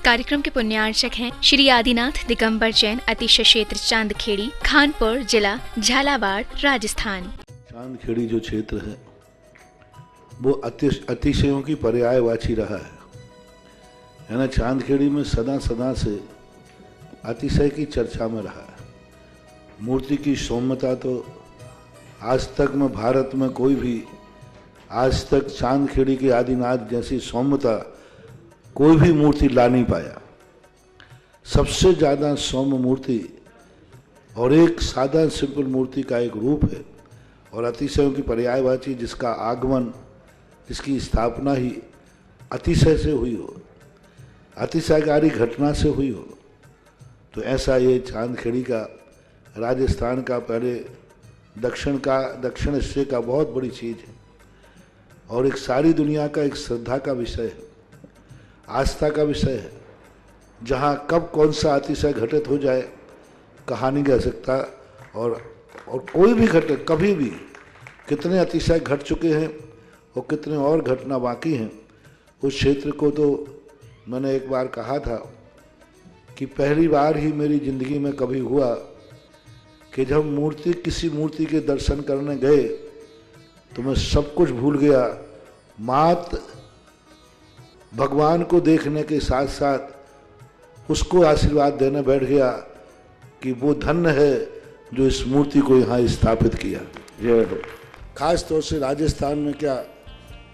कार्यक्रम के पुण्यार्चक हैं श्री आदिनाथ दिगंबर जैन अतिशय क्षेत्र चांदखेड़ी, खानपुर जिला, झालावाड़, राजस्थान। चांदखेड़ी जो क्षेत्र है वो अतिशयों की पर्यायवाची रहा है ना। चांदखेड़ी में सदा सदा से अतिशय की चर्चा में रहा है। मूर्ति की सौम्यता तो आज तक में भारत में कोई भी आज तक चांदखेड़ी के आदिनाथ जैसी सौम्यता कोई भी मूर्ति ला नहीं पाया। सबसे ज़्यादा सौम्य मूर्ति और एक सादा सिंपल मूर्ति का एक रूप है और अतिशयों की पर्यायवाची जिसका आगमन, जिसकी स्थापना ही अतिशय से हुई हो, अतिशयकारी घटना से हुई हो, तो ऐसा ये चांदखेड़ी का राजस्थान का पहले दक्षिण हिस्से का बहुत बड़ी चीज़ है और एक सारी दुनिया का एक श्रद्धा का विषय है, आस्था का विषय है। जहाँ कब कौन सा अतिशय घटित हो जाए कहा नहीं जा सकता और कोई भी घटे कभी भी कितने अतिशय घट चुके हैं और कितने और घटना बाकी हैं। उस क्षेत्र को तो मैंने एक बार कहा था कि पहली बार ही मेरी ज़िंदगी में कभी हुआ कि जब किसी मूर्ति के दर्शन करने गए तो मैं सब कुछ भूल गया। मात भगवान को देखने के साथ साथ उसको आशीर्वाद देने बैठ गया कि वो धन्य है जो इस मूर्ति को यहाँ स्थापित किया। जय हो। खास तौर से राजस्थान में क्या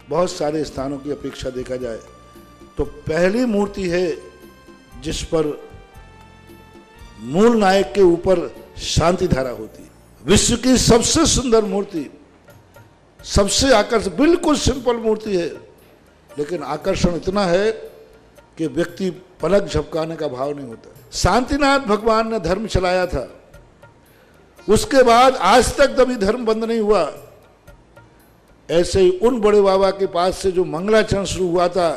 बहुत सारे स्थानों की अपेक्षा देखा जाए तो पहली मूर्ति है जिस पर मूल नायक के ऊपर शांति धारा होती है। विश्व की सबसे सुंदर मूर्ति, सबसे आकर्षक, बिल्कुल सिंपल मूर्ति है लेकिन आकर्षण इतना है कि व्यक्ति पलक झपकाने का भाव नहीं होता। शांतिनाथ भगवान ने धर्म चलाया था, उसके बाद आज तक कभी धर्म बंद नहीं हुआ। ऐसे ही उन बड़े बाबा के पास से जो मंगलाचरण शुरू हुआ था,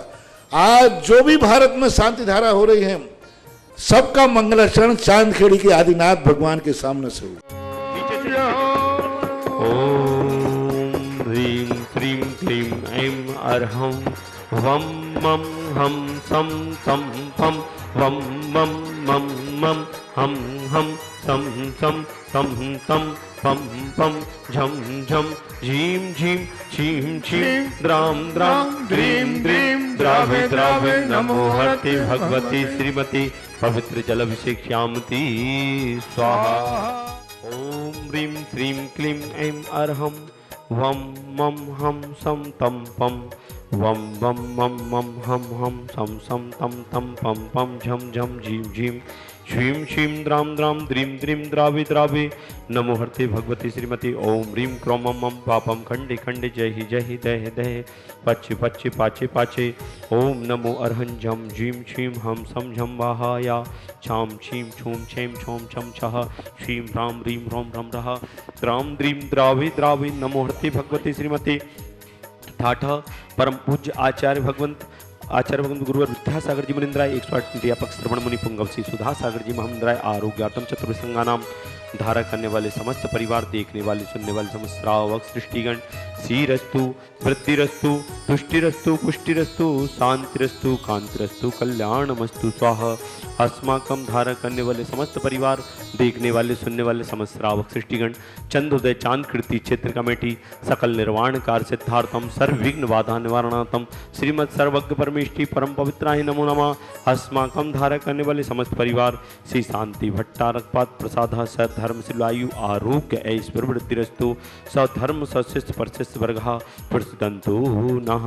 आज जो भी भारत में शांति धारा हो रही है सबका मंगलाचरण चांदखेड़ी के आदिनाथ भगवान के सामने से हुआ। ओम ह्रीं क्लीं क्लीं ऐं अर्हं वम मम हम सम तम पम वम मम मम मम हम सम सम तम तम पम पम झम झम झीम झीम छीम छीम द्राम द्राम द्रीम द्रीम द्रावे द्रावे नमो हरते भगवती श्रीमती पवित्र जलाभिषेक्ष्यामति स्वाहा। ओम ह्रीं श्रीं क्लीं ऐं अर्हं वम मम हम सम तम पम वम वम मम मम हम सम तम तम पम पम झम झम झीम झीम श्रीं श्रीं द्राम द्राम द्रीं द्रीं द्रावे द्रावे नमो हरते भगवती श्रीमती। ओम ह्रीं क्रों मम पापम खंडे खंडे जय ही दह दह पच्चे पच्चे पाचे पाचे। ओम नमो अर्हं झम झीं श्रीं हम सम झम वाहाया छाम छीम छूम छेम छोम छम छः श्रीं ह्रां ह्रीं ह्रों ह्रम रः द्राम द्रीं द्रावे द्रावे नमो हरते भगवती श्रीमती। ठाठ परम पूज्य आचार्य भगवंत गुरुवर विद्यासागर जी मुनिंद्राय 108 व्यापक श्रवण मुनि पुंगव श्री सुधा सागर जी महंद्राय आरोग्यार्थम चतुर्संगा नाम धारा करने वाले समस्त परिवार, देखने वाले सुनने वाले समस्त श्रावक सृष्टिगण, श्रीरस्तु वृद्धिरस्तु तुष्टिरस्तु पुष्टिरस्तु शांतिरस्तु कांतिरस्तु कल्याणमस्तु स्वाहा। अस्माकम धारा करने वाले समस्त परिवार, देखने वाले सुनने वाले समस्त श्रावक सृष्टिगण, चंद्रोदय चांदकीर्ति क्षेत्र कमेटी, सकल निर्वाण कार्य सिद्धार्थम सर्वविघ्न बाधा निवारणार्थम श्रीमद सर्वज्ञ परमेष्ठी परम पवित्राय नमो नमः। अस्माकम धारा करने वाले समस्त परिवार श्री शांति भट्टारकपात प्रसाद सधर्म शिलायु आरोग्य ऐश्वर्य वृद्धिरस्तु सधर्म सशिष्ट परशिष्ट वर्गः प्रसिद्धन्तु नः।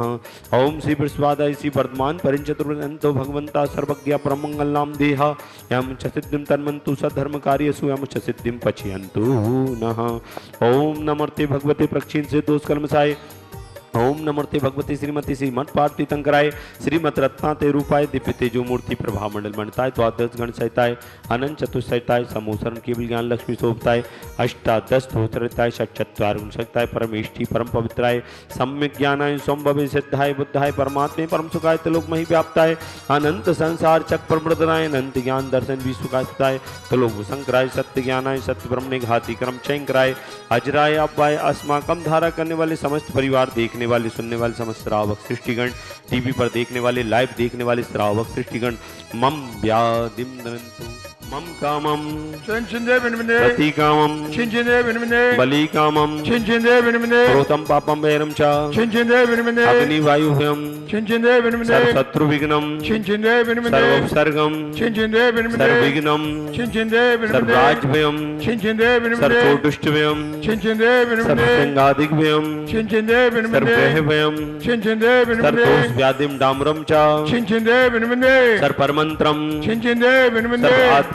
ओम श्री वृषवादाय श्री वर्धमान परिचतुर्वंतो भगवंता सर्वज्ञ परमंगलाम देहा यम च सिद्धिं तन्मन्तु सधर्म कार्यसु यम च सिद्धिं पचयन्तु नः। ओम नमस्ते भगवते प्रक्षीण से दोष कर्मसाय। ओम नमस्ते भगवती श्रीमती श्रीमद पार्थिव तंकराय श्रीमद रत्नाते रूपाय दिव्य तेजो मूर्ति प्रभा मंडल मंडताय द्वादश गण सहिताय अनंत चतुष्सहिताय समोसरण केवल ज्ञान लक्ष्मी शोभताय अष्टादश स्तोत्रताय षट्चत्वार गुण सहिताय परमेष्ठी परम पवित्राय सम्यक ज्ञानाय सोमभवे सिद्धाय बुद्धाय परमात्मे परम सुखाय त्रिलोक मही व्याप्ताय अनंत संसार चक प्रमृदनाय अनंत ज्ञान दर्शन विश्वकाय त्रिलोक शंकराय सत्य ज्ञानाय सत्य ब्रह्मणे घाति कर्म चैंकराय अजराय अव्वाय अस्माकम धारा करने वाले समस्त परिवार, देखने देखने वाले सुनने वाले समस्त श्रावक सृष्टिगण, टीवी पर देखने वाले लाइव देखने वाले श्रावक सृष्टिगण, मम व्याधिम दनन्तु मम कामम प्रति कामम बलि कामम क्रोधम पापम वैरम च अग्नि वायुभयम सर्वशत्रु विघ्नम सर्वोपसर्गम सर्वविघ्नम सर्वराजभयम सर्वचोटुष्टभयम सर्वसंगादिभयम सर्वग्रहभयम सर्वदोषव्याधिम डामरम च सर्वपरमंत्रम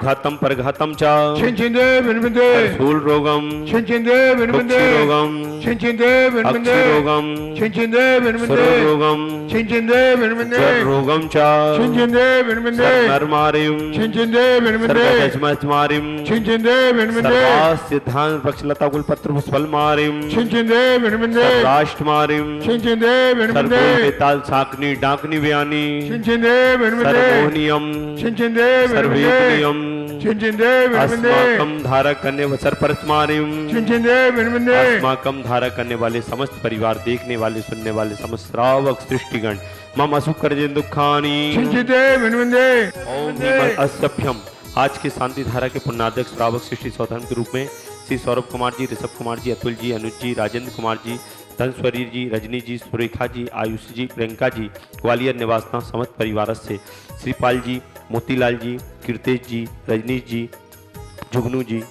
सर्वाघातम परघातम च स्थूल रोगम कुक्षि रोगम अक्षि रोगम सुररोगम ज्वर रोगम च सर्वनरमारिम सर्वदशमस्मारिम सर्वास्यधान वृक्षलता कुलपत्र पुष्पलमारिम सर्वराष्ट्रमारिम सर्वोपेताल साकनी डाकनी व्यानी सर्वमोहनियम सर्वेकनियम अस्माकम धारक करने सर्वपरस्मारिम अस्माकम धारक करने वाले समस्त परिवार देखने वाले सुनने वाले समस्त श्रावक सृष्टिगण मम असुकर्जन दुखानी ओम असभ्यम। आज के शांति धारा के पुण्याध्यक्ष श्रावक सृष्टि सौधर्म के रूप में श्री सौरभ कुमार जी, ऋषभ कुमार जी, अतुल जी, अनुज जी, राजेंद्र कुमार जी, धनस्वरी जी, रजनी जी, सुरेखा जी, आयुष जी, प्रियंका जी, ग्वालियर निवासना समस्त परिवार से श्रीपाल जी, मोतीलाल जी, कीर्तेश जी, रजनीश जी, जुगनू जी,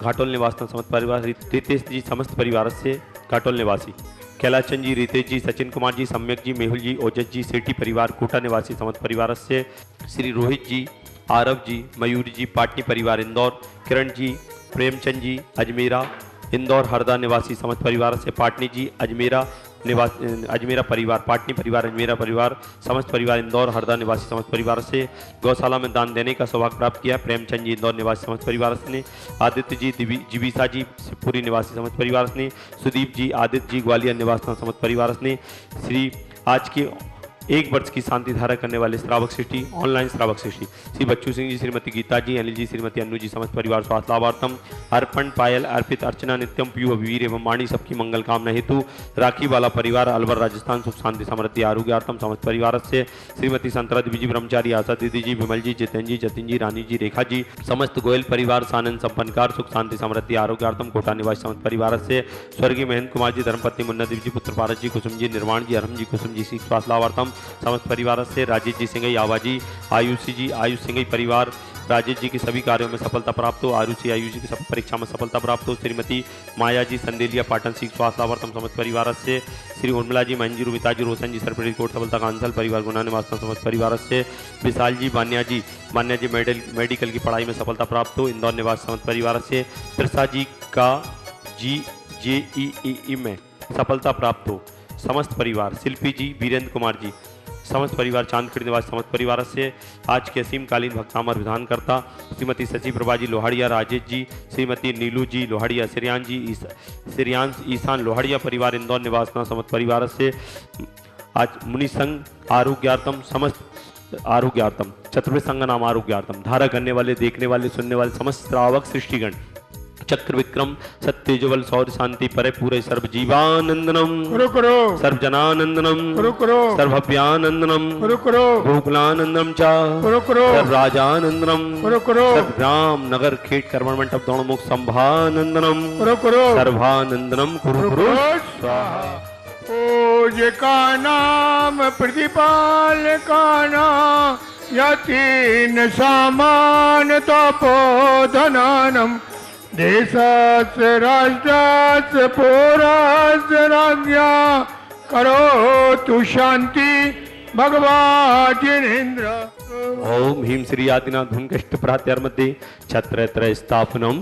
घाटोल निवासना समस्त परिवार, रितेश जी समस्त परिवार से घाटोल निवासी, कैलाचंद जी, रितेश जी, सचिन कुमार जी, सम्यक जी, मेहुल जी, ओजस जी, सेठी परिवार, कोटा निवासी समस्त परिवार से श्री रोहित जी, आरव जी, मयूरी जी, पाटनी परिवार इंदौर, किरण जी, प्रेमचंद जी, अजमेरा इंदौर हरदा निवासी समस्त परिवार से पाटनी जी, अजमेरा परिवार, पाटनी परिवार, अजमेरा परिवार, समस्त परिवार इंदौर हरदा निवासी समस्त परिवार से गौशाला में दान देने का सौभाग्य प्राप्त किया प्रेमचंद जी, इंदौर निवासी समस्त परिवार ने, आदित्य जी, जीविसा जी, शिवपुरी निवासी समस्त परिवार ने, सुदीप जी, आदित्य जी, ग्वालियर निवासी समस्त परिवार ने, श्री आज के 1 वर्ष की शांति धारा करने वाले श्रावक सृष्टि ऑनलाइन श्रावक सृष्टि श्री बच्चू सिंह जी, श्रीमती गीता जी, अनिल जी, श्रीमती अन्नू जी समस्त परिवार स्वास्थ्य लाभार्थम अर्पण पायल अर्पित अर्चना नित्यम पीयू वीर एवं वाणी सबकी मंगल कामना हेतु राखी वाला परिवार अलवर राजस्थान सुख शांति समृद्धि आरोग्यार्थम समस्त परिवार से श्रीमती संतरा देवी जी, ब्रह्मचारी आशा दीदी जी, विमल जी, जितेंद्र जी, जतिन जी, रानी जी, रेखा जी, समस्त गोयल परिवार सानंद संपन्नकार सुख शांति समृद्धि आरोग्यार्थम कोटा निवासी समस्त परिवार से स्वर्गीय महेंद्र कुमार जी, धर्मपत्नी मुन्ना देवी जी, पुत्र पारस जी, कुसुम जी, निर्वाण जी, अरहम जी, कुसुम जी, स्वास्थ्य लाभार्थम समस्त परिवार से राजेश जी सिंघई, आवाजी, आयुषी जी, आयुष सिंघई परिवार, राजेश जी के सभी कार्यों में सफलता प्राप्त हो, आरुषि आयुष जी की परीक्षा में सफलता प्राप्त हो, श्रीमती माया जी, संदेलिया पाटन सीख स्वास्थ्य लाभार्थम समस्त परिवार से श्री उर्मिला जी, मंजू, रुमिता जी, रोशन जी, सरपरी कोट सफलता कांसल परिवार गुना निवासना समस्त परिवार से विशाल जी, बान्या जी मेडिकल की पढ़ाई में सफलता प्राप्त हो, इंदौर निवास समस्त परिवार से त्रिषा जी का JEE में सफलता प्राप्त हो, समस्त परिवार, शिल्पी जी, वीरेंद्र कुमार जी समस्त परिवार, चांदखेड़ी निवास समस्त परिवार से आज के असीमकालीन भक्तामर विधानकर्ता श्रीमती शशि प्रभा जी लोहाड़िया, राजेश जी, श्रीमती नीलू जी लोहाड़िया, श्रेयान जी, श्रेयांश ईशान लोहाड़िया परिवार इंदौर निवासना समस्त परिवार से आज मुनि संघ आरोग्यार्थम समस्त आरोग्यार्थम चतुर्थ संघ नाम आरोग्यार्थम धारा करने वाले देखने वाले सुनने वाले समस्त श्रावक सृष्टिगण चक्र विक्रम सत्यजुवल सौर शांति परे पूरे सर्व जीवानंदनम सर्व जनानंदनम सर्वभव्यानंदनम गोकुलानंदनम चा सर्व राजानंदनम सर्व ग्राम नगर खेत कर्मण मंडप दोनों मुख संभानंदनम सर्वानंदनम कुरु का नाम प्रतिपाल का नाम यतीन सामान तपोधनानम देशास्य राष्ट्रास्य पौरास्य राज्ञा करो तु शांति भगवान जिनेन्द्र। ओम ह्रीं श्री आदिनाथ धूमकेष्ट प्रात्यार मध्ये छत्रत्र स्थापनम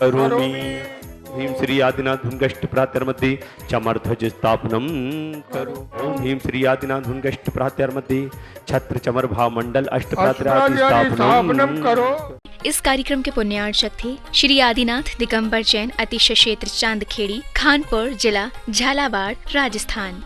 करोमि। ह्रीं श्री आदिनाथ धूमकेष्ट प्रात्यार मध्ये चमरध्वज स्थापनम करो। ओम ह्रीं श्री आदिनाथ धूमकेष्ट प्रात्यार मध्ये छत्र चमर भाव मंडल अष्ट प्रात्यादि स्थापनम करो। इस कार्यक्रम के पुण्यार्चक थे श्री आदिनाथ दिगंबर जैन, अतिशय क्षेत्र चांदखेड़ी, खानपुर जिला झालावाड़, राजस्थान।